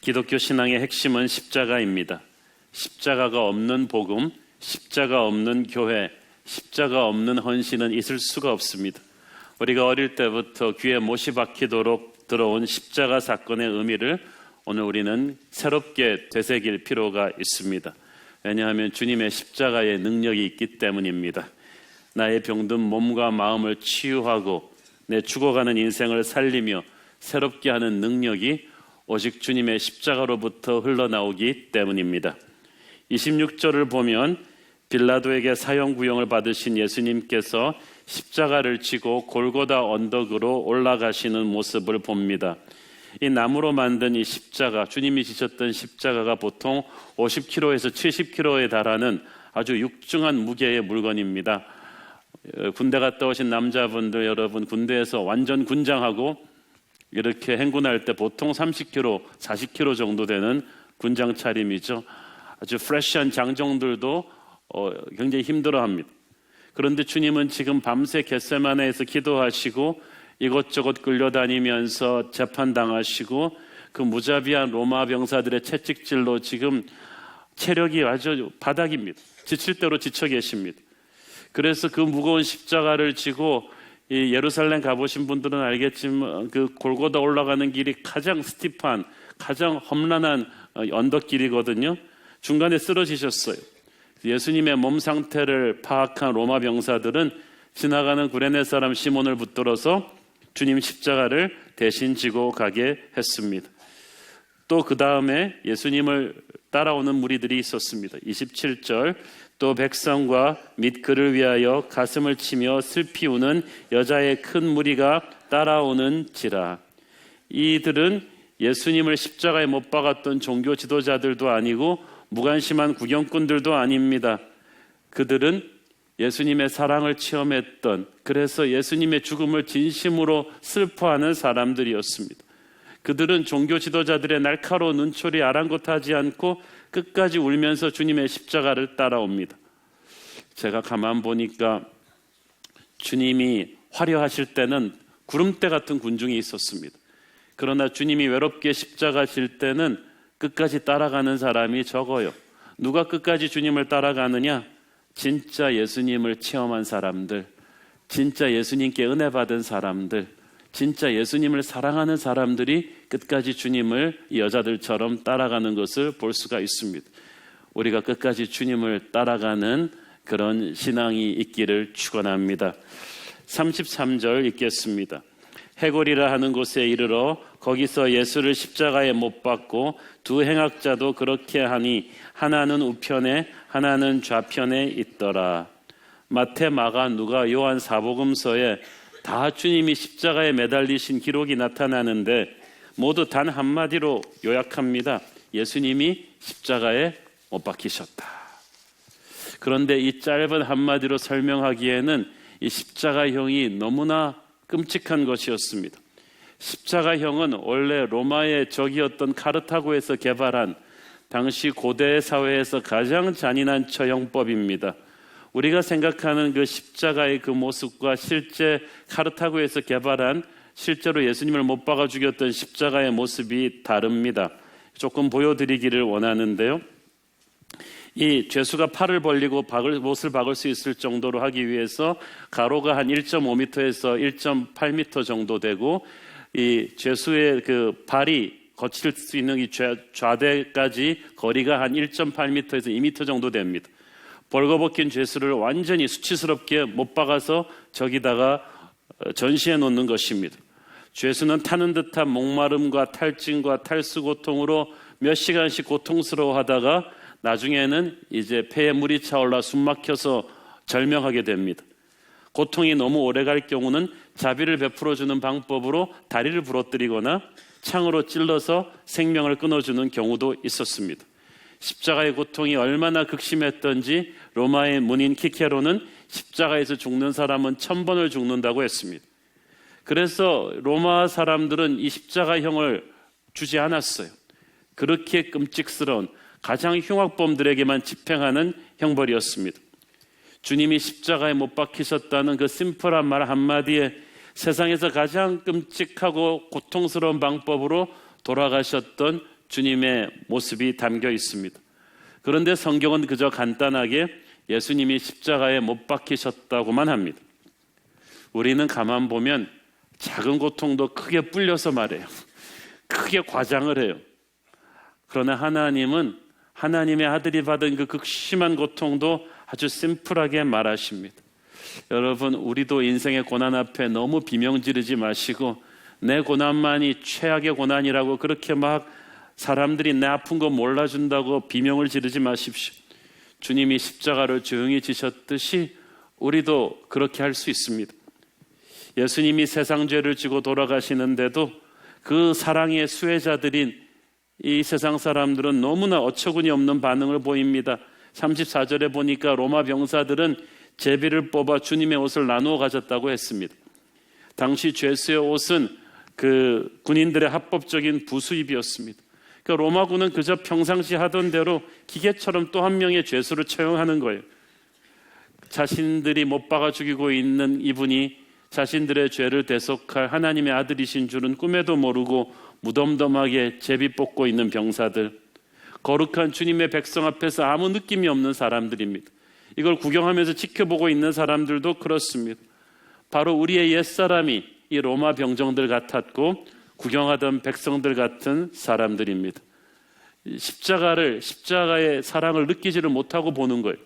기독교 신앙의 핵심은 십자가입니다. 십자가가 없는 복음, 십자가 없는 교회, 십자가 없는 헌신은 있을 수가 없습니다. 우리가 어릴 때부터 귀에 못이 박히도록 들어온 십자가 사건의 의미를 오늘 우리는 새롭게 되새길 필요가 있습니다. 왜냐하면 주님의 십자가의 능력이 있기 때문입니다. 나의 병든 몸과 마음을 치유하고 내 죽어가는 인생을 살리며 새롭게 하는 능력이 오직 주님의 십자가로부터 흘러나오기 때문입니다. 26절을 보면 빌라도에게 사형구형을 받으신 예수님께서 십자가를 지고 골고다 언덕으로 올라가시는 모습을 봅니다. 이 나무로 만든 이 십자가, 주님이 지셨던 십자가가 보통 50kg에서 70kg에 달하는 아주 육중한 무게의 물건입니다. 군대 갔다 오신 남자분들 여러분, 군대에서 완전 군장하고 이렇게 행군할 때 보통 30kg, 40kg 정도 되는 군장 차림이죠. 아주 프레시한 장정들도 굉장히 힘들어합니다. 그런데 주님은 지금 밤새 겟세마네에서 기도하시고 이것저것 끌려다니면서 재판당하시고 그 무자비한 로마 병사들의 채찍질로 지금 체력이 아주 바닥입니다. 지칠 대로 지쳐 계십니다. 그래서 그 무거운 십자가를 지고 이 예루살렘 가보신 분들은 알겠지만 그 골고다 올라가는 길이 가장 스티프한, 가장 험난한 언덕길이거든요. 중간에 쓰러지셨어요. 예수님의 몸 상태를 파악한 로마 병사들은 지나가는 구레네 사람 시몬을 붙들어서 주님 십자가를 대신 지고 가게 했습니다. 또 그 다음에 예수님을 따라오는 무리들이 있었습니다. 27절, 또 백성과 및 그를 위하여 가슴을 치며 슬피 우는 여자의 큰 무리가 따라오는지라. 이들은 예수님을 십자가에 못 박았던 종교 지도자들도 아니고 무관심한 구경꾼들도 아닙니다. 그들은 예수님의 사랑을 체험했던, 그래서 예수님의 죽음을 진심으로 슬퍼하는 사람들이었습니다. 그들은 종교 지도자들의 날카로운 눈초리 아랑곳하지 않고 끝까지 울면서 주님의 십자가를 따라옵니다. 제가 가만 보니까 주님이 화려하실 때는 구름대 같은 군중이 있었습니다. 그러나 주님이 외롭게 십자가 질 때는 끝까지 따라가는 사람이 적어요. 누가 끝까지 주님을 따라가느냐? 진짜 예수님을 체험한 사람들, 진짜 예수님께 은혜 받은 사람들, 진짜 예수님을 사랑하는 사람들이 끝까지 주님을 이 여자들처럼 따라가는 것을 볼 수가 있습니다. 우리가 끝까지 주님을 따라가는 그런 신앙이 있기를 축원합니다. 33절 읽겠습니다. 해골이라 하는 곳에 이르러 거기서 예수를 십자가에 못 박고 두 행악자도 그렇게 하니 하나는 우편에 하나는 좌편에 있더라. 마태, 마가, 누가, 요한 사복음서에 다 주님이 십자가에 매달리신 기록이 나타나는데 모두 단 한마디로 요약합니다. 예수님이 십자가에 못 박히셨다. 그런데 이 짧은 한마디로 설명하기에는 이 십자가형이 너무나 끔찍한 것이었습니다. 십자가형은 원래 로마의 적이었던 카르타고에서 개발한 당시 고대 사회에서 가장 잔인한 처형법입니다. 우리가 생각하는 그 십자가의 그 모습과 실제 카르타고에서 개발한 실제로 예수님을 못 박아 죽였던 십자가의 모습이 다릅니다. 조금 보여드리기를 원하는데요. 이 죄수가 팔을 벌리고 못을 박을 수 있을 정도로 하기 위해서 가로가 한 1.5m에서 1.8m 정도 되고 이 죄수의 그 발이 거칠 수 있는 이 좌대까지 거리가 한 1.8m에서 2m 정도 됩니다. 벌거벗긴 죄수를 완전히 수치스럽게 못 박아서 저기다가 전시해 놓는 것입니다. 죄수는 타는 듯한 목마름과 탈진과 탈수 고통으로 몇 시간씩 고통스러워하다가 나중에는 이제 폐에 물이 차올라 숨 막혀서 절명하게 됩니다. 고통이 너무 오래 갈 경우는 자비를 베풀어주는 방법으로 다리를 부러뜨리거나 창으로 찔러서 생명을 끊어주는 경우도 있었습니다. 십자가의 고통이 얼마나 극심했던지 로마의 문인 키케로는 십자가에서 죽는 사람은 1000번을 죽는다고 했습니다. 그래서 로마 사람들은 이 십자가형을 주지 않았어요. 그렇게 끔찍스러운 가장 흉악범들에게만 집행하는 형벌이었습니다. 주님이 십자가에 못 박히셨다는 그 심플한 말 한마디에 세상에서 가장 끔찍하고 고통스러운 방법으로 돌아가셨던 주님의 모습이 담겨 있습니다. 그런데 성경은 그저 간단하게 예수님이 십자가에 못 박히셨다고만 합니다. 우리는 가만 보면 작은 고통도 크게 불려서 말해요. 크게 과장을 해요. 그러나 하나님은 하나님의 아들이 받은 그 극심한 고통도 아주 심플하게 말하십니다. 여러분, 우리도 인생의 고난 앞에 너무 비명 지르지 마시고 내 고난만이 최악의 고난이라고 그렇게 막 사람들이 내 아픈 거 몰라준다고 비명을 지르지 마십시오. 주님이 십자가를 조용히 지셨듯이 우리도 그렇게 할 수 있습니다. 예수님이 세상 죄를 지고 돌아가시는데도 그 사랑의 수혜자들인 이 세상 사람들은 너무나 어처구니 없는 반응을 보입니다. 34절에 보니까 로마 병사들은 제비를 뽑아 주님의 옷을 나누어 가졌다고 했습니다. 당시 죄수의 옷은 그 군인들의 합법적인 부수입이었습니다. 그러니까 로마군은 그저 평상시 하던 대로 기계처럼 또 한 명의 죄수를 처형하는 거예요. 자신들이 못 박아 죽이고 있는 이분이 자신들의 죄를 대속할 하나님의 아들이신 줄은 꿈에도 모르고 무덤덤하게 제비 뽑고 있는 병사들, 거룩한 주님의 백성 앞에서 아무 느낌이 없는 사람들입니다. 이걸 구경하면서 지켜보고 있는 사람들도 그렇습니다. 바로 우리의 옛사람이 이 로마 병정들 같았고 구경하던 백성들 같은 사람들입니다. 십자가의 사랑을 느끼지를 못하고 보는 거예요.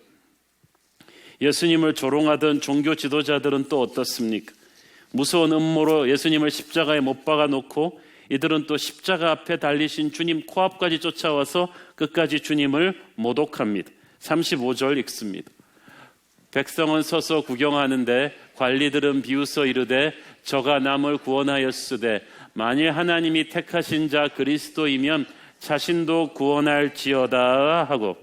예수님을 조롱하던 종교 지도자들은 또 어떻습니까? 무서운 음모로 예수님을 십자가에 못 박아놓고 이들은 또 십자가 앞에 달리신 주님 코앞까지 쫓아와서 끝까지 주님을 모독합니다. 35절 읽습니다. 백성은 서서 구경하는데 관리들은 비웃어 이르되 저가 남을 구원하였으되 만일 하나님이 택하신 자 그리스도이면 자신도 구원할지어다 하고,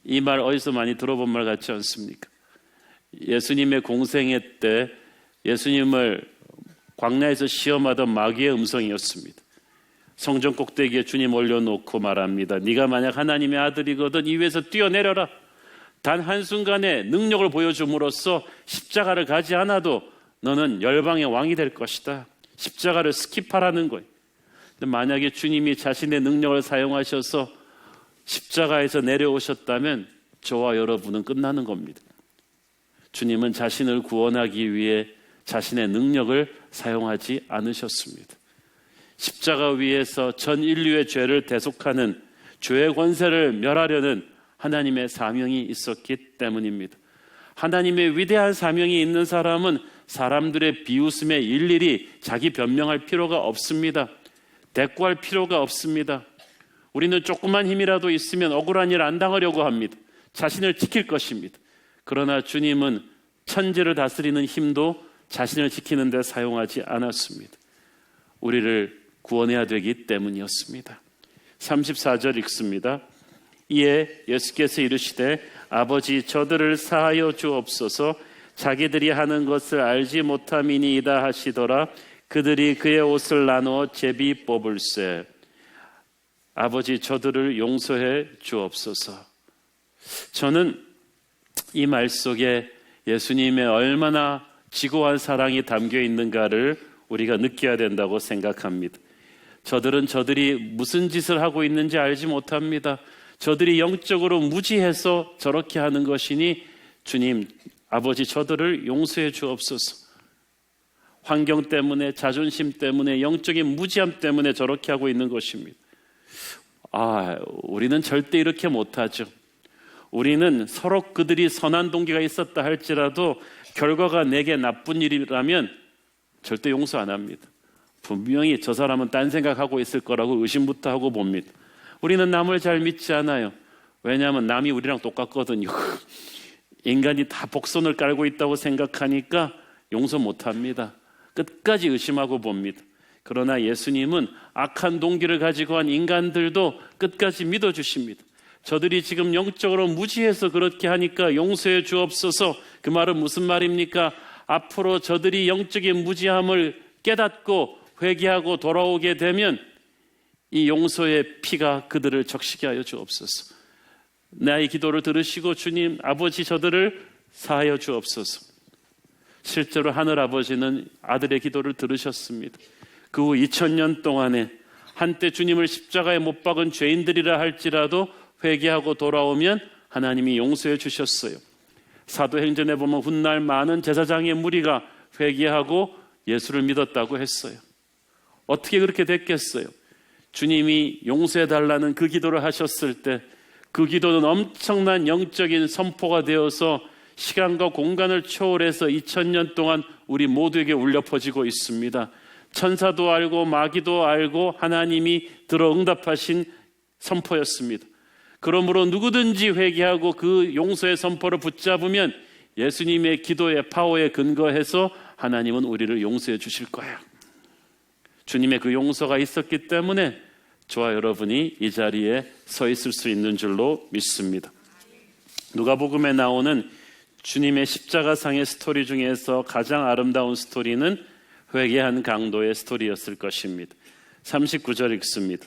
이 말 어디서 많이 들어본 말 같지 않습니까? 예수님의 공생애 때 예수님을 광야에서 시험하던 마귀의 음성이었습니다. 성전 꼭대기에 주님 올려놓고 말합니다. 네가 만약 하나님의 아들이거든 이 위에서 뛰어내려라. 단 한순간에 능력을 보여줌으로써 십자가를 가지 않아도 너는 열방의 왕이 될 것이다. 십자가를 스킵하라는 거예요. 근데 만약에 주님이 자신의 능력을 사용하셔서 십자가에서 내려오셨다면 저와 여러분은 끝나는 겁니다. 주님은 자신을 구원하기 위해 자신의 능력을 사용하지 않으셨습니다. 십자가 위에서 전 인류의 죄를 대속하는 죄의 권세를 멸하려는 하나님의 사명이 있었기 때문입니다. 하나님의 위대한 사명이 있는 사람은 사람들의 비웃음에 일일이 자기 변명할 필요가 없습니다. 대꾸할 필요가 없습니다. 우리는 조그만 힘이라도 있으면 억울한 일 안 당하려고 합니다. 자신을 지킬 것입니다. 그러나 주님은 천지를 다스리는 힘도 자신을 지키는 데 사용하지 않았습니다. 우리를 구원해야 되기 때문이었습니다. 34절 읽습니다. 이에 예수께서 이르시되 아버지 저들을 사하여 주옵소서 자기들이 하는 것을 알지 못함이니이다 하시더라. 그들이 그의 옷을 나누어 제비 뽑을세. 아버지 저들을 용서해 주옵소서. 저는 이 말 속에 예수님의 얼마나 지고한 사랑이 담겨 있는가를 우리가 느껴야 된다고 생각합니다. 저들이 무슨 짓을 하고 있는지 알지 못합니다. 저들이 영적으로 무지해서 저렇게 하는 것이니 주님, 아버지 저들을 용서해 주옵소서. 환경 때문에, 자존심 때문에, 영적인 무지함 때문에 저렇게 하고 있는 것입니다. 우리는 절대 이렇게 못하죠. 우리는 서로 그들이 선한 동기가 있었다 할지라도 결과가 내게 나쁜 일이라면 절대 용서 안 합니다. 분명히 저 사람은 딴 생각하고 있을 거라고 의심부터 하고 봅니다. 우리는 남을 잘 믿지 않아요. 왜냐하면 남이 우리랑 똑같거든요. 인간이 다 복선을 깔고 있다고 생각하니까 용서 못합니다. 끝까지 의심하고 봅니다. 그러나 예수님은 악한 동기를 가지고 한 인간들도 끝까지 믿어주십니다. 저들이 지금 영적으로 무지해서 그렇게 하니까 용서해 주옵소서. 그 말은 무슨 말입니까? 앞으로 저들이 영적인 무지함을 깨닫고 회개하고 돌아오게 되면 이 용서의 피가 그들을 적시게 하여 주옵소서. 나의 기도를 들으시고 주님, 아버지 저들을 사하여 주옵소서. 실제로 하늘아버지는 아들의 기도를 들으셨습니다. 그 후 2000년 동안에 한때 주님을 십자가에 못 박은 죄인들이라 할지라도 회개하고 돌아오면 하나님이 용서해 주셨어요. 사도행전에 보면 훗날 많은 제사장의 무리가 회개하고 예수를 믿었다고 했어요. 어떻게 그렇게 됐겠어요? 주님이 용서해 달라는 그 기도를 하셨을 때 그 기도는 엄청난 영적인 선포가 되어서 시간과 공간을 초월해서 2000년 동안 우리 모두에게 울려 퍼지고 있습니다. 천사도 알고 마귀도 알고 하나님이 들어 응답하신 선포였습니다. 그러므로 누구든지 회개하고 그 용서의 선포를 붙잡으면 예수님의 기도의 파워에 근거해서 하나님은 우리를 용서해 주실 거예요. 주님의 그 용서가 있었기 때문에 저와 여러분이 이 자리에 서 있을 수 있는 줄로 믿습니다. 누가복음에 나오는 주님의 십자가상의 스토리 중에서 가장 아름다운 스토리는 회개한 강도의 스토리였을 것입니다. 39절 읽습니다.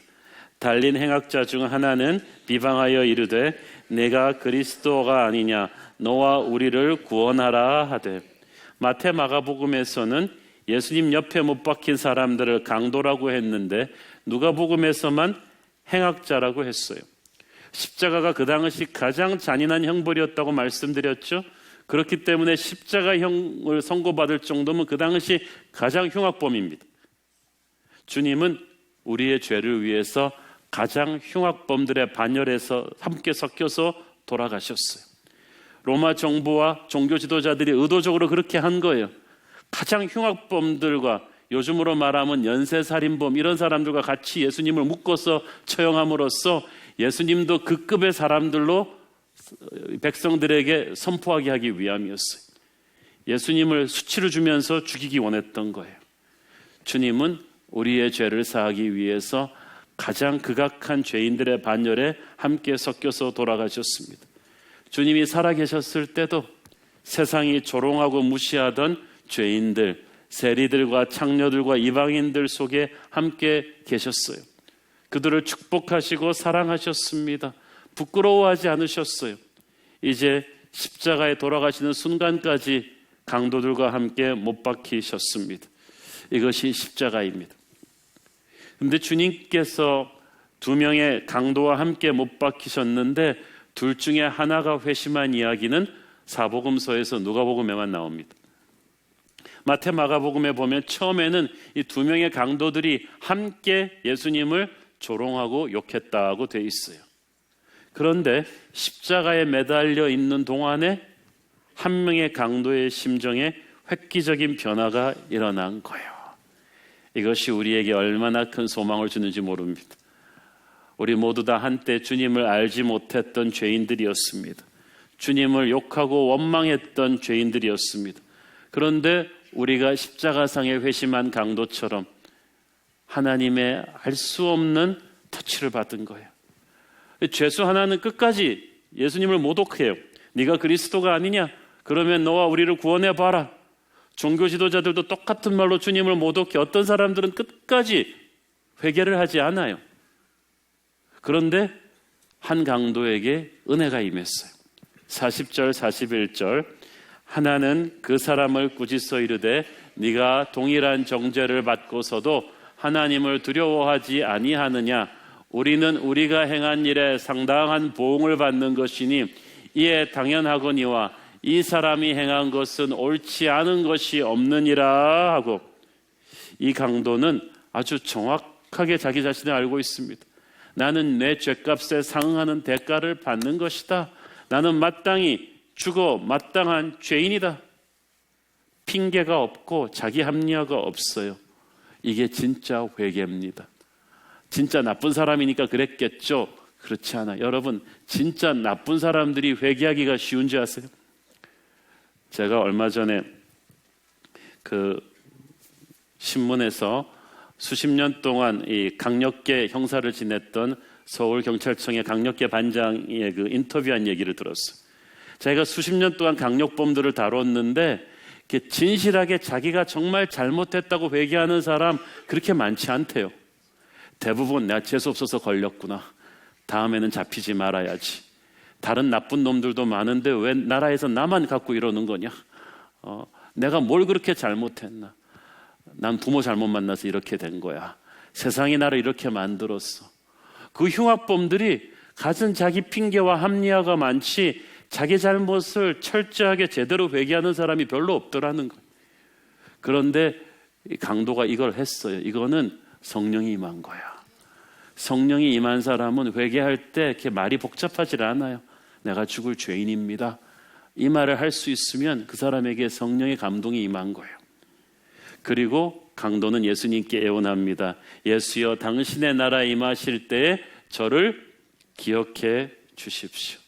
달린 행악자 중 하나는 비방하여 이르되 내가 그리스도가 아니냐 너와 우리를 구원하라 하되, 마태 마가복음에서는 예수님 옆에 못 박힌 사람들을 강도라고 했는데 누가복음에서만 행악자라고 했어요. 십자가가 그 당시 가장 잔인한 형벌이었다고 말씀드렸죠. 그렇기 때문에 십자가형을 선고받을 정도면 그 당시 가장 흉악범입니다. 주님은 우리의 죄를 위해서 가장 흉악범들의 반열에서 함께 섞여서 돌아가셨어요. 로마 정부와 종교 지도자들이 의도적으로 그렇게 한 거예요. 가장 흉악범들과 요즘으로 말하면 연쇄살인범 이런 사람들과 같이 예수님을 묶어서 처형함으로써 예수님도 그 급의 사람들로 백성들에게 선포하게 하기 위함이었어요. 예수님을 수치를 주면서 죽이기 원했던 거예요. 주님은 우리의 죄를 사하기 위해서 가장 극악한 죄인들의 반열에 함께 섞여서 돌아가셨습니다. 주님이 살아계셨을 때도 세상이 조롱하고 무시하던 죄인들, 세리들과 창녀들과 이방인들 속에 함께 계셨어요. 그들을 축복하시고 사랑하셨습니다. 부끄러워하지 않으셨어요. 이제 십자가에 돌아가시는 순간까지 강도들과 함께 못 박히셨습니다. 이것이 십자가입니다. 그런데 주님께서 두 명의 강도와 함께 못 박히셨는데 둘 중에 하나가 회심한 이야기는 사복음서에서 누가복음에만 나옵니다. 마태 마가복음에 보면 처음에는 이 두 명의 강도들이 함께 예수님을 조롱하고 욕했다고 돼 있어요. 그런데 십자가에 매달려 있는 동안에 한 명의 강도의 심정에 획기적인 변화가 일어난 거예요. 이것이 우리에게 얼마나 큰 소망을 주는지 모릅니다. 우리 모두 다 한때 주님을 알지 못했던 죄인들이었습니다. 주님을 욕하고 원망했던 죄인들이었습니다. 그런데 우리가 십자가상에 회심한 강도처럼 하나님의 알 수 없는 터치를 받은 거예요. 죄수 하나는 끝까지 예수님을 모독해요. 네가 그리스도가 아니냐? 그러면 너와 우리를 구원해봐라. 종교 지도자들도 똑같은 말로 주님을 모독해. 어떤 사람들은 끝까지 회개를 하지 않아요. 그런데 한 강도에게 은혜가 임했어요. 40절 41절 하나는 그 사람을 꾸짖어 이르되 네가 동일한 정죄를 받고서도 하나님을 두려워하지 아니하느냐? 우리는 우리가 행한 일에 상당한 보응을 받는 것이니 이에 당연하거니와 이 사람이 행한 것은 옳지 않은 것이 없느니라 하고, 이 강도는 아주 정확하게 자기 자신을 알고 있습니다. 나는 내 죄값에 상응하는 대가를 받는 것이다. 나는 마땅히 죽어 마땅한 죄인이다. 핑계가 없고 자기 합리화가 없어요. 이게 진짜 회개입니다. 진짜 나쁜 사람이니까 그랬겠죠? 그렇지 않아요. 여러분, 진짜 나쁜 사람들이 회개하기가 쉬운지 아세요? 제가 얼마 전에 그 신문에서 수십 년 동안 이 강력계 형사를 지냈던 서울경찰청의 강력계 반장의 그 인터뷰한 얘기를 들었어요. 자기가 수십 년 동안 강력범들을 다뤘는데 진실하게 자기가 정말 잘못했다고 회개하는 사람 그렇게 많지 않대요. 대부분 내가 재수 없어서 걸렸구나. 다음에는 잡히지 말아야지. 다른 나쁜 놈들도 많은데 왜 나라에서 나만 갖고 이러는 거냐? 내가 뭘 그렇게 잘못했나? 난 부모 잘못 만나서 이렇게 된 거야. 세상이 나를 이렇게 만들었어. 그 흉악범들이 가진 자기 핑계와 합리화가 많지 자기 잘못을 철저하게 제대로 회개하는 사람이 별로 없더라는 거예요. 그런데 강도가 이걸 했어요. 이거는 성령이 임한 거야. 성령이 임한 사람은 회개할 때 이렇게 말이 복잡하지 않아요. 내가 죽을 죄인입니다. 이 말을 할 수 있으면 그 사람에게 성령의 감동이 임한 거예요. 그리고 강도는 예수님께 애원합니다. 예수여, 당신의 나라에 임하실 때에 저를 기억해 주십시오.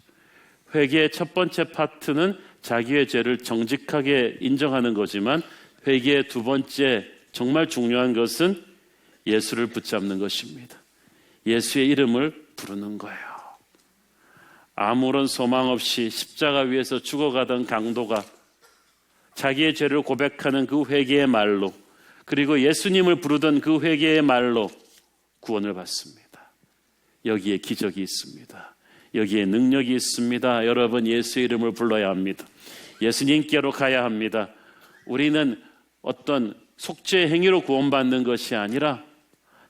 회개의 첫 번째 파트는 자기의 죄를 정직하게 인정하는 거지만 회개의 두 번째 정말 중요한 것은 예수를 붙잡는 것입니다. 예수의 이름을 부르는 거예요. 아무런 소망 없이 십자가 위에서 죽어가던 강도가 자기의 죄를 고백하는 그 회개의 말로, 그리고 예수님을 부르던 그 회개의 말로 구원을 받습니다. 여기에 기적이 있습니다. 여기에 능력이 있습니다. 여러분, 예수의 이름을 불러야 합니다. 예수님께로 가야 합니다. 우리는 어떤 속죄의 행위로 구원받는 것이 아니라,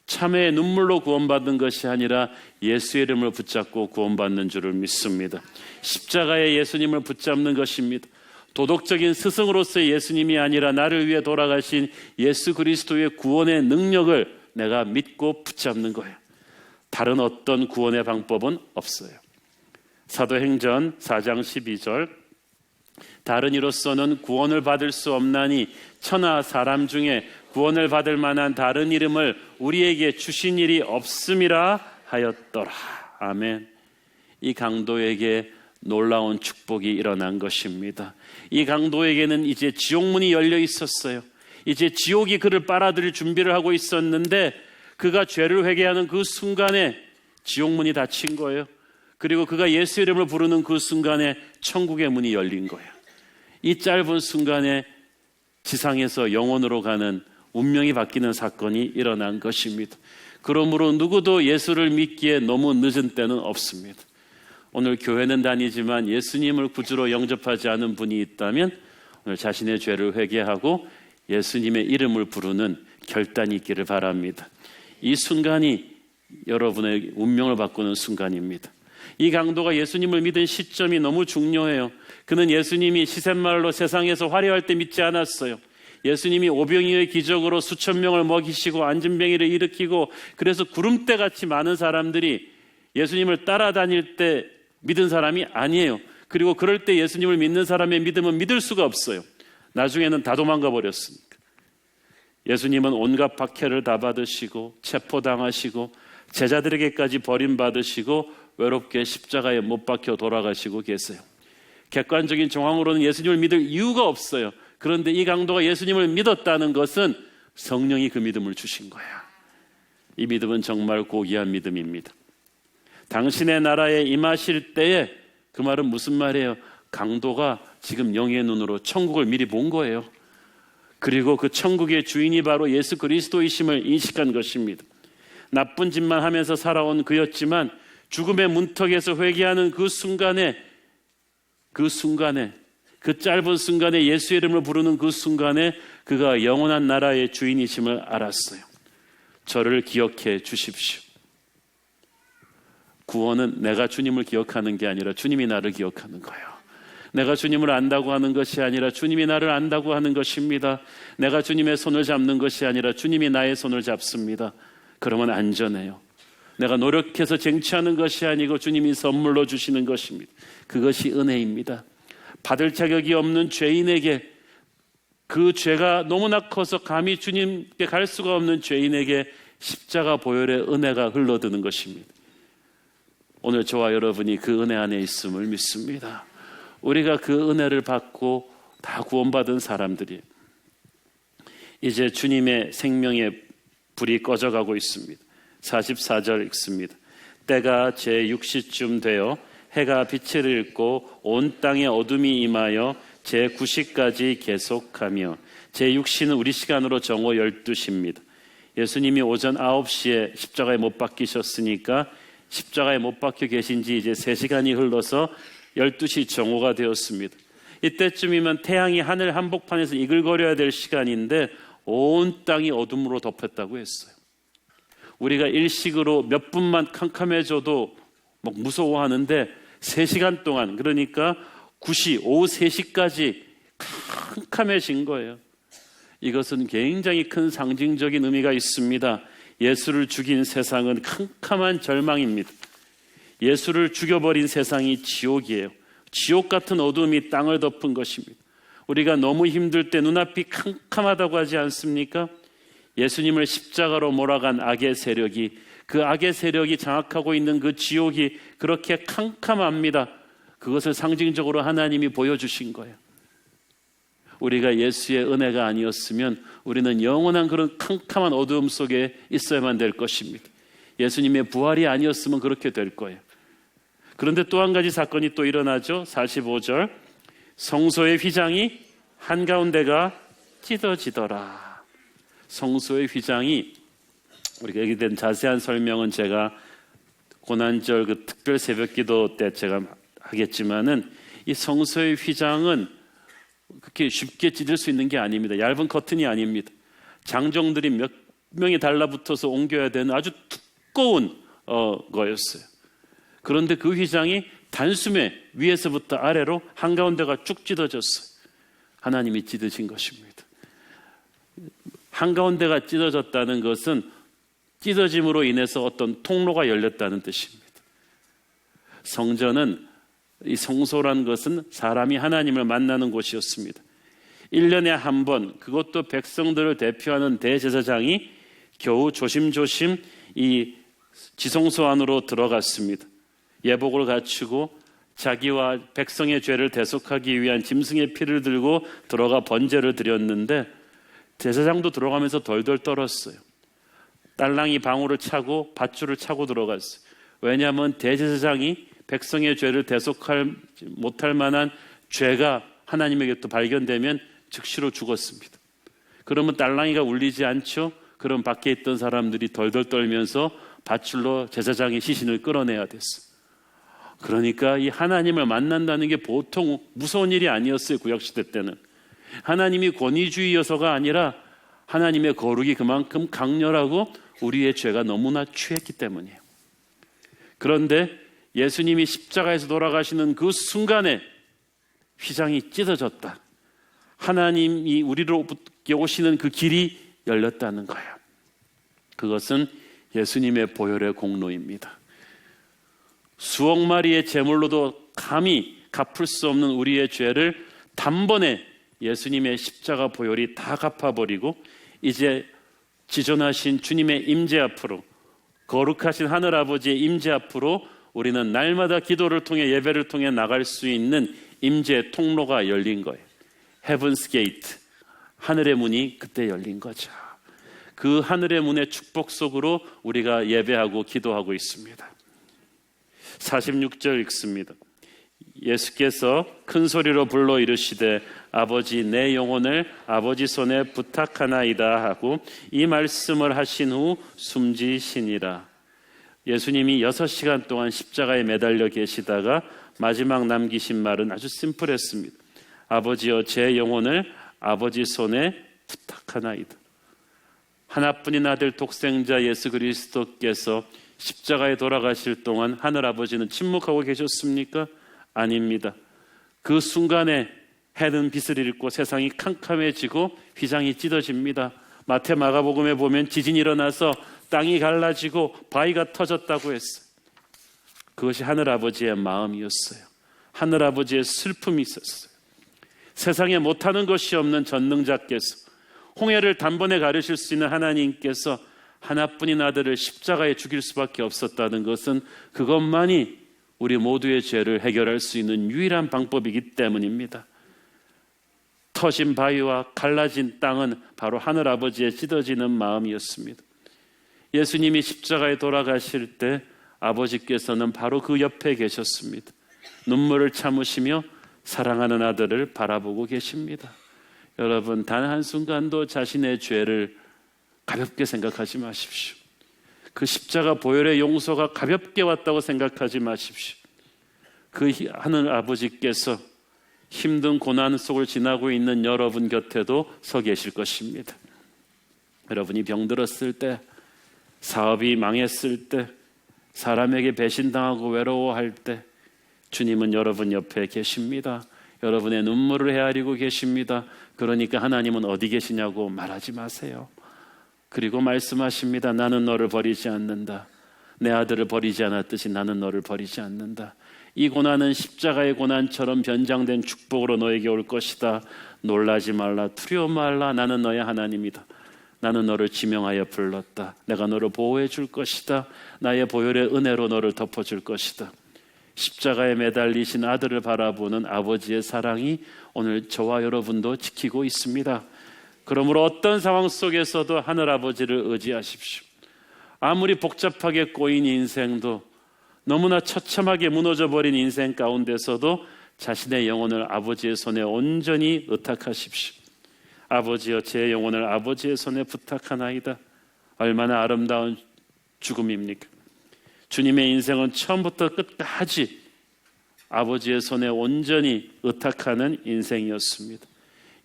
참회의 눈물로 구원받는 것이 아니라 예수의 이름을 붙잡고 구원받는 줄을 믿습니다. 십자가에 예수님을 붙잡는 것입니다. 도덕적인 스승으로서의 예수님이 아니라 나를 위해 돌아가신 예수 그리스도의 구원의 능력을 내가 믿고 붙잡는 거예요. 다른 어떤 구원의 방법은 없어요. 사도행전 4장 12절, 다른 이로서는 구원을 받을 수 없나니 천하 사람 중에 구원을 받을 만한 다른 이름을 우리에게 주신 일이 없음이라 하였더라. 아멘. 이 강도에게 놀라운 축복이 일어난 것입니다. 이 강도에게는 이제 지옥문이 열려 있었어요. 이제 지옥이 그를 빨아들일 준비를 하고 있었는데 그가 죄를 회개하는 그 순간에 지옥문이 닫힌 거예요. 그리고 그가 예수 이름을 부르는 그 순간에 천국의 문이 열린 거예요. 이 짧은 순간에 지상에서 영원으로 가는 운명이 바뀌는 사건이 일어난 것입니다. 그러므로 누구도 예수를 믿기에 너무 늦은 때는 없습니다. 오늘 교회는 다니지만 예수님을 구주로 영접하지 않은 분이 있다면 오늘 자신의 죄를 회개하고 예수님의 이름을 부르는 결단이 있기를 바랍니다. 이 순간이 여러분의 운명을 바꾸는 순간입니다. 이 강도가 예수님을 믿은 시점이 너무 중요해요. 그는 예수님이 시쳇말로 세상에서 화려할 때 믿지 않았어요. 예수님이 오병이의 기적으로 수천 명을 먹이시고 안진뱅이를 일으키고 그래서 구름대같이 많은 사람들이 예수님을 따라다닐 때 믿은 사람이 아니에요. 그리고 그럴 때 예수님을 믿는 사람의 믿음은 믿을 수가 없어요. 나중에는 다 도망가 버렸으니까. 예수님은 온갖 박해를 다 받으시고 체포당하시고 제자들에게까지 버림받으시고 외롭게 십자가에 못 박혀 돌아가시고 계세요. 객관적인 정황으로는 예수님을 믿을 이유가 없어요. 그런데 이 강도가 예수님을 믿었다는 것은 성령이 그 믿음을 주신 거야. 이 믿음은 정말 고귀한 믿음입니다. 당신의 나라에 임하실 때에, 그 말은 무슨 말이에요? 강도가 지금 영의 눈으로 천국을 미리 본 거예요. 그리고 그 천국의 주인이 바로 예수 그리스도이심을 인식한 것입니다. 나쁜 짓만 하면서 살아온 그였지만 죽음의 문턱에서 회개하는 그 순간에, 그 짧은 순간에 예수의 이름을 부르는 그 순간에 그가 영원한 나라의 주인이심을 알았어요. 저를 기억해 주십시오. 구원은 내가 주님을 기억하는 게 아니라 주님이 나를 기억하는 거예요. 내가 주님을 안다고 하는 것이 아니라 주님이 나를 안다고 하는 것입니다. 내가 주님의 손을 잡는 것이 아니라 주님이 나의 손을 잡습니다. 그러면 안전해요. 내가 노력해서 쟁취하는 것이 아니고 주님이 선물로 주시는 것입니다. 그것이 은혜입니다. 받을 자격이 없는 죄인에게, 그 죄가 너무나 커서 감히 주님께 갈 수가 없는 죄인에게 십자가 보혈의 은혜가 흘러드는 것입니다. 오늘 저와 여러분이 그 은혜 안에 있음을 믿습니다. 우리가 그 은혜를 받고 다 구원받은 사람들이 이제 주님의 생명의 불이 꺼져가고 있습니다. 44절 읽습니다. 때가 제6시쯤 되어 해가 빛을 잃고 온 땅에 어둠이 임하여 제9시까지 계속하며 제6시는 우리 시간으로 정오 12시입니다. 예수님이 오전 9시에 십자가에 못 박히셨으니까 십자가에 못 박혀 계신 지 이제 3시간이 흘러서 12시 정오가 되었습니다. 이때쯤이면 태양이 하늘 한복판에서 이글거려야 될 시간인데 온 땅이 어둠으로 덮였다고 했어요. 우리가 일식으로 몇 분만 캄캄해져도 막 무서워하는데 3시간 동안, 그러니까 9시, 오후 3시까지 캄캄해진 거예요. 이것은 굉장히 큰 상징적인 의미가 있습니다. 예수를 죽인 세상은 캄캄한 절망입니다. 예수를 죽여버린 세상이 지옥이에요. 지옥 같은 어두움이 땅을 덮은 것입니다. 우리가 너무 힘들 때 눈앞이 캄캄하다고 하지 않습니까? 예수님을 십자가로 몰아간 악의 세력이, 그 악의 세력이 장악하고 있는 그 지옥이 그렇게 캄캄합니다. 그것을 상징적으로 하나님이 보여주신 거예요. 우리가 예수의 은혜가 아니었으면 우리는 영원한 그런 캄캄한 어두움 속에 있어야만 될 것입니다. 예수님의 부활이 아니었으면 그렇게 될 거예요. 그런데 또 한 가지 사건이 또 일어나죠. 45절, 성소의 휘장이 한가운데가 찢어지더라. 성소의 휘장이, 우리가 여기 된 자세한 설명은 제가 고난절 그 특별 새벽기도 때 제가 하겠지만은, 이 성소의 휘장은 그렇게 쉽게 찢을 수 있는 게 아닙니다. 얇은 커튼이 아닙니다. 장정들이 몇 명이 달라붙어서 옮겨야 되는 아주 두꺼운 거였어요. 그런데 그 휘장이 단숨에 위에서부터 아래로 한가운데가 쭉 찢어졌어요. 하나님이 찢으신 것입니다. 한가운데가 찢어졌다는 것은 찢어짐으로 인해서 어떤 통로가 열렸다는 뜻입니다. 성전은, 이 성소란 것은 사람이 하나님을 만나는 곳이었습니다. 1년에 한 번, 그것도 백성들을 대표하는 대제사장이 겨우 조심조심 이 지성소 안으로 들어갔습니다. 예복을 갖추고 자기와 백성의 죄를 대속하기 위한 짐승의 피를 들고 들어가 번제를 드렸는데, 제사장도 들어가면서 덜덜 떨었어요. 딸랑이 방울을 차고 밧줄을 차고 들어갔어요. 왜냐하면 대제사장이 백성의 죄를 대속할 못할 만한 죄가 하나님에게 또 발견되면 즉시로 죽었습니다. 그러면 딸랑이가 울리지 않죠? 그럼 밖에 있던 사람들이 덜덜 떨면서 밧줄로 제사장의 시신을 끌어내야 됐어요. 그러니까 이 하나님을 만난다는 게 보통 무서운 일이 아니었어요. 구약시대 때는. 하나님이 권위주의여서가 아니라 하나님의 거룩이 그만큼 강렬하고 우리의 죄가 너무나 취했기 때문이에요. 그런데 예수님이 십자가에서 돌아가시는 그 순간에 휘장이 찢어졌다. 하나님이 우리로부터 오시는 그 길이 열렸다는 거예요. 그것은 예수님의 보혈의 공로입니다. 수억 마리의 제물로도 감히 갚을 수 없는 우리의 죄를 단번에 예수님의 십자가 보혈이 다 갚아버리고, 이제 지존하신 주님의 임재 앞으로, 거룩하신 하늘아버지의 임재 앞으로 우리는 날마다 기도를 통해, 예배를 통해 나갈 수 있는 임재 통로가 열린 거예요. Heaven's Gate, 하늘의 문이 그때 열린 거죠. 그 하늘의 문의 축복 속으로 우리가 예배하고 기도하고 있습니다. 46절 읽습니다. 예수께서 큰 소리로 불러 이르시되 아버지, 내 영혼을 아버지 손에 부탁하나이다 하고 이 말씀을 하신 후 숨지시니라. 예수님이 6시간 동안 십자가에 매달려 계시다가 마지막 남기신 말은 아주 심플했습니다. 아버지여, 제 영혼을 아버지 손에 부탁하나이다. 하나뿐인 아들 독생자 예수 그리스도께서 십자가에 돌아가실 동안 하늘아버지는 침묵하고 계셨습니까? 아닙니다. 그 순간에 해는 빛을 잃고 세상이 캄캄해지고 휘장이 찢어집니다. 마태 마가복음에 보면 지진이 일어나서 땅이 갈라지고 바위가 터졌다고 했어요. 그것이 하늘아버지의 마음이었어요. 하늘아버지의 슬픔이 있었어요. 세상에 못하는 것이 없는 전능자께서, 홍해를 단번에 가르실 수 있는 하나님께서 하나뿐인 아들을 십자가에 죽일 수밖에 없었다는 것은 그것만이 우리 모두의 죄를 해결할 수 있는 유일한 방법이기 때문입니다. 터진 바위와 갈라진 땅은 바로 하늘아버지의 찢어지는 마음이었습니다. 예수님이 십자가에 돌아가실 때 아버지께서는 바로 그 옆에 계셨습니다. 눈물을 참으시며 사랑하는 아들을 바라보고 계십니다. 여러분, 단 한순간도 자신의 죄를 가볍게 생각하지 마십시오. 그 십자가 보혈의 용서가 가볍게 왔다고 생각하지 마십시오. 그 하늘 아버지께서 힘든 고난 속을 지나고 있는 여러분 곁에도 서 계실 것입니다. 여러분이 병들었을 때, 사업이 망했을 때, 사람에게 배신당하고 외로워할 때 주님은 여러분 옆에 계십니다. 여러분의 눈물을 헤아리고 계십니다. 그러니까 하나님은 어디 계시냐고 말하지 마세요. 그리고 말씀하십니다. 나는 너를 버리지 않는다. 내 아들을 버리지 않았듯이 나는 너를 버리지 않는다. 이 고난은 십자가의 고난처럼 변장된 축복으로 너에게 올 것이다. 놀라지 말라, 두려워 말라. 나는 너의 하나님이다. 나는 너를 지명하여 불렀다. 내가 너를 보호해 줄 것이다. 나의 보혈의 은혜로 너를 덮어줄 것이다. 십자가에 매달리신 아들을 바라보는 아버지의 사랑이 오늘 저와 여러분도 지키고 있습니다. 그러므로 어떤 상황 속에서도 하늘아버지를 의지하십시오. 아무리 복잡하게 꼬인 인생도, 너무나 처참하게 무너져버린 인생 가운데서도 자신의 영혼을 아버지의 손에 온전히 의탁하십시오. 아버지여, 제 영혼을 아버지의 손에 부탁하나이다. 얼마나 아름다운 죽음입니까? 주님의 인생은 처음부터 끝까지 아버지의 손에 온전히 의탁하는 인생이었습니다.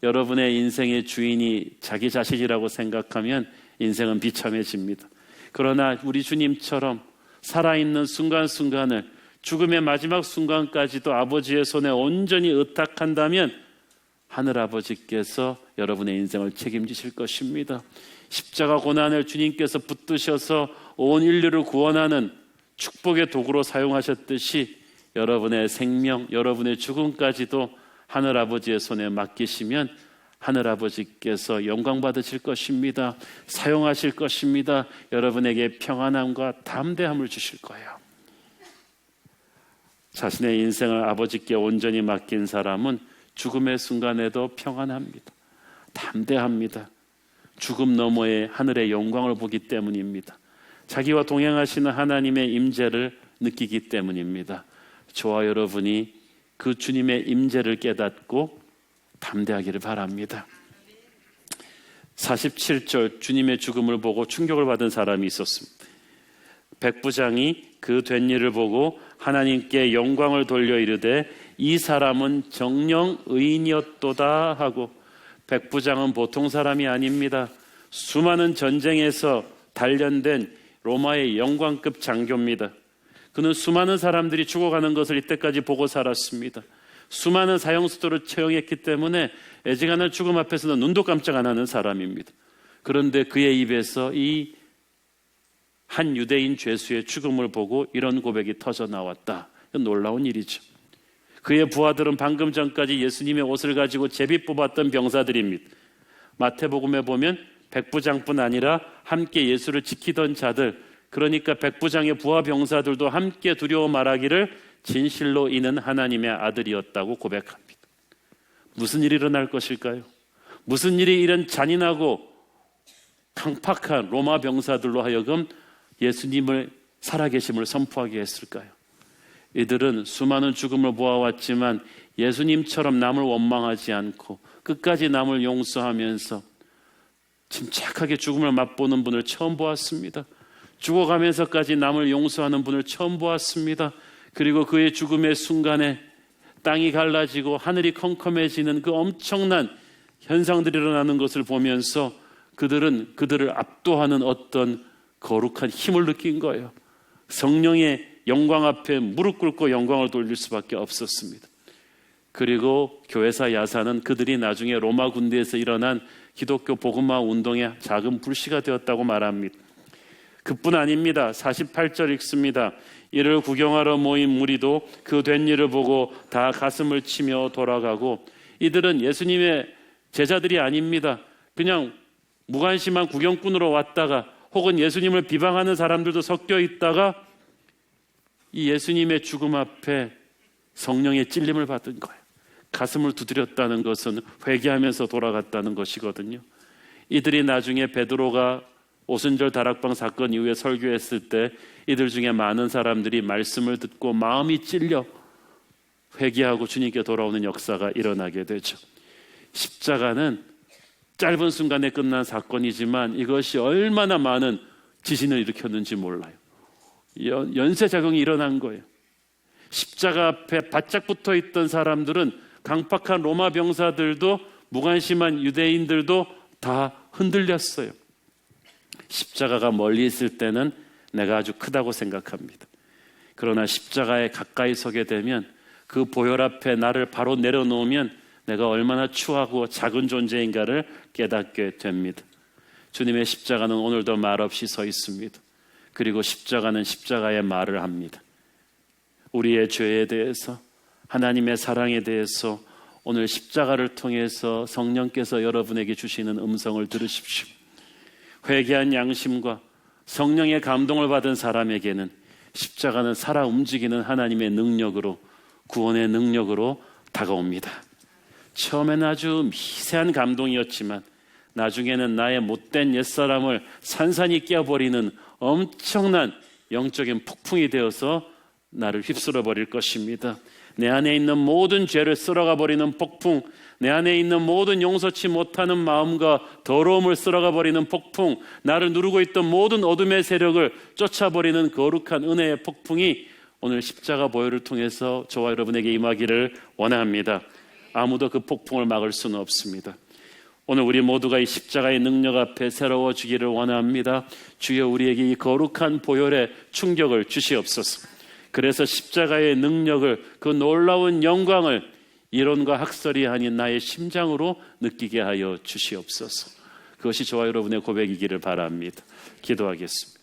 여러분의 인생의 주인이 자기 자식이라고 생각하면 인생은 비참해집니다. 그러나 우리 주님처럼 살아있는 순간순간을, 죽음의 마지막 순간까지도 아버지의 손에 온전히 의탁한다면 하늘아버지께서 여러분의 인생을 책임지실 것입니다. 십자가 고난을 주님께서 붙드셔서 온 인류를 구원하는 축복의 도구로 사용하셨듯이 여러분의 생명, 여러분의 죽음까지도 하늘아버지의 손에 맡기시면 하늘아버지께서 영광 받으실 것입니다. 사용하실 것입니다. 여러분에게 평안함과 담대함을 주실 거예요. 자신의 인생을 아버지께 온전히 맡긴 사람은 죽음의 순간에도 평안합니다. 담대합니다. 죽음 너머에 하늘의 영광을 보기 때문입니다. 자기와 동행하시는 하나님의 임재를 느끼기 때문입니다. 저와 여러분이 그 주님의 임재를 깨닫고 담대하기를 바랍니다. 47절, 주님의 죽음을 보고 충격을 받은 사람이 있었습니다. 백부장이 그 된 일을 보고 하나님께 영광을 돌려 이르되 이 사람은 정령 의인이었도다 하고, 백부장은 보통 사람이 아닙니다. 수많은 전쟁에서 단련된 로마의 영광급 장교입니다. 그는 수많은 사람들이 죽어가는 것을 이때까지 보고 살았습니다. 수많은 사형수도를 처형했기 때문에 애지간한 죽음 앞에서는 눈도 깜짝 안 하는 사람입니다. 그런데 그의 입에서 이 한 유대인 죄수의 죽음을 보고 이런 고백이 터져 나왔다. 놀라운 일이죠. 그의 부하들은 방금 전까지 예수님의 옷을 가지고 제비 뽑았던 병사들입니다. 마태복음에 보면 백부장뿐 아니라 함께 예수를 지키던 자들, 그러니까 백부장의 부하 병사들도 함께 두려워 말하기를 진실로 이는 하나님의 아들이었다고 고백합니다. 무슨 일이 일어날 것일까요? 무슨 일이 이런 잔인하고 강팍한 로마 병사들로 하여금 예수님을 살아계심을 선포하게 했을까요? 이들은 수많은 죽음을 보아왔지만 예수님처럼 남을 원망하지 않고 끝까지 남을 용서하면서 침착하게 죽음을 맛보는 분을 처음 보았습니다. 죽어가면서까지 남을 용서하는 분을 처음 보았습니다. 그리고 그의 죽음의 순간에 땅이 갈라지고 하늘이 컴컴해지는 그 엄청난 현상들이 일어나는 것을 보면서 그들은 그들을 압도하는 어떤 거룩한 힘을 느낀 거예요. 성령의 영광 앞에 무릎 꿇고 영광을 돌릴 수밖에 없었습니다. 그리고 교회사 야사는 그들이 나중에 로마 군대에서 일어난 기독교 복음화 운동의 작은 불씨가 되었다고 말합니다. 그뿐 아닙니다. 48절 읽습니다. 이를 구경하러 모인 무리도 그 된 일을 보고 다 가슴을 치며 돌아가고, 이들은 예수님의 제자들이 아닙니다. 그냥 무관심한 구경꾼으로 왔다가 혹은 예수님을 비방하는 사람들도 섞여 있다가 이 예수님의 죽음 앞에 성령의 찔림을 받은 거예요. 가슴을 두드렸다는 것은 회개하면서 돌아갔다는 것이거든요. 이들이 나중에 베드로가 오순절 다락방 사건 이후에 설교했을 때 이들 중에 많은 사람들이 말씀을 듣고 마음이 찔려 회개하고 주님께 돌아오는 역사가 일어나게 되죠. 십자가는 짧은 순간에 끝난 사건이지만 이것이 얼마나 많은 지진을 일으켰는지 몰라요. 연쇄작용이 일어난 거예요. 십자가 앞에 바짝 붙어 있던 사람들은, 강팍한 로마 병사들도, 무관심한 유대인들도 다 흔들렸어요. 십자가가 멀리 있을 때는 내가 아주 크다고 생각합니다. 그러나 십자가에 가까이 서게 되면 그 보혈 앞에 나를 바로 내려놓으면 내가 얼마나 추하고 작은 존재인가를 깨닫게 됩니다. 주님의 십자가는 오늘도 말없이 서 있습니다. 그리고 십자가는 십자가의 말을 합니다. 우리의 죄에 대해서, 하나님의 사랑에 대해서 오늘 십자가를 통해서 성령께서 여러분에게 주시는 음성을 들으십시오. 회개한 양심과 성령의 감동을 받은 사람에게는 십자가는 살아 움직이는 하나님의 능력으로, 구원의 능력으로 다가옵니다. 처음에는 아주 미세한 감동이었지만 나중에는 나의 못된 옛사람을 산산이 깨어버리는 엄청난 영적인 폭풍이 되어서 나를 휩쓸어 버릴 것입니다. 내 안에 있는 모든 죄를 쓸어가 버리는 폭풍, 내 안에 있는 모든 용서치 못하는 마음과 더러움을 쓸어가 버리는 폭풍, 나를 누르고 있던 모든 어둠의 세력을 쫓아버리는 거룩한 은혜의 폭풍이 오늘 십자가 보혈을 통해서 저와 여러분에게 임하기를 원합니다. 아무도 그 폭풍을 막을 수는 없습니다. 오늘 우리 모두가 이 십자가의 능력 앞에 새로워지기를 원합니다. 주여 우리에게 이 거룩한 보혈의 충격을 주시옵소서. 그래서 십자가의 능력을, 그 놀라운 영광을 이론과 학설이 아닌 나의 심장으로 느끼게 하여 주시옵소서. 그것이 저와 여러분의 고백이기를 바랍니다. 기도하겠습니다.